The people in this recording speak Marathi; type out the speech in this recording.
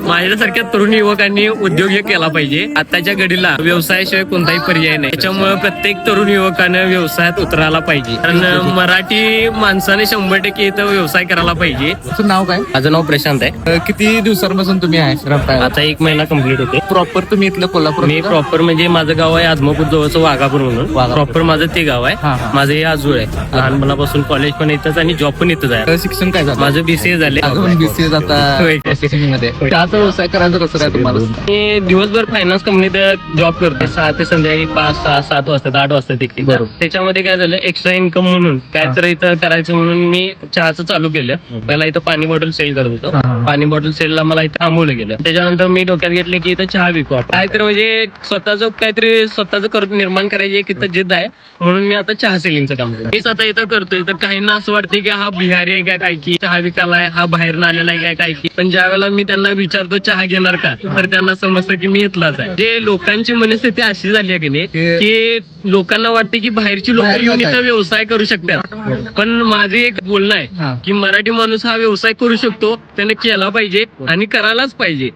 माझ्यासारख्या तरुण युवकांनी उद्योग हे केला पाहिजे. आताच्या घडीला व्यवसायाशिवाय कोणताही पर्याय नाही. त्याच्यामुळे प्रत्येक तरुण युवकानं व्यवसायात उतरायला पाहिजे. कारण मराठी माणसाने 100% इथं व्यवसाय करायला पाहिजे. तुमचं नाव काय? माझं नाव प्रशांत आहे. किती दिवसांपासून तुम्ही आहे रफ्ताळला? आता 1 महिना कंप्लीट होते. प्रॉपर तुम्ही इथलं कोल्हापूर? मी प्रॉपर म्हणजे माझं गाव आहे आजमापूर जवळचं वाघापूर म्हणून. प्रॉपर माझं ते गाव आहे. माझं हे आजूळ आहे. लहानपणापासून कॉलेज पण इथंच आणि जॉब पण इथंच आहे. शिक्षण काय झालं? माझं BCA झाले. अजून BCA जाता मध्ये. चहाचा व्यवसाय करायचा कसं काय तुम्हाला? मी दिवसभर फायनान्स कंपनीत जॉब करते. 6 ते संध्याकाळी 5, 6, 7 वाजता 8 वाजता तिकडे. बरोबर. त्याच्यामध्ये काय झालं एक्स्ट्रा इन्कम म्हणून काय तर इथं करायचं म्हणून मी चहाचं चालू केलं. पहिला इथं पाणी बॉटल सेल करत होतो. पाणी बॉटल सेलला मला इथं थांबवलं गेलं. त्याच्यानंतर मी डोक्यात घेतलं की इथं चहा विकू. काहीतरी म्हणजे स्वतःच करून निर्माण करायची एक इथं जिद्द आहे. म्हणून मी आता चहा सेलिंगचं काम करतो. मीच आता इथं करतोय. तर काहींना असं वाटतं की हा बिहारी आहे काय काय की चहा विकायलाय, हा बाहेर आलेला आहे काय काय की. पण ज्या वेळेला मी त्यांना विचारतो चहा घेणार का, तर त्यांना समजतं की मी इथलाच आहे. जे लोकांची मनस्थिती अशी झाली आहे की नाही की लोकांना वाटते की बाहेरची लोक येऊन इथं व्यवसाय करू शकतात. पण माझे एक बोलणं आहे की मराठी माणूस हा व्यवसाय करू शकतो, त्याने केला पाहिजे आणि करायलाच पाहिजे.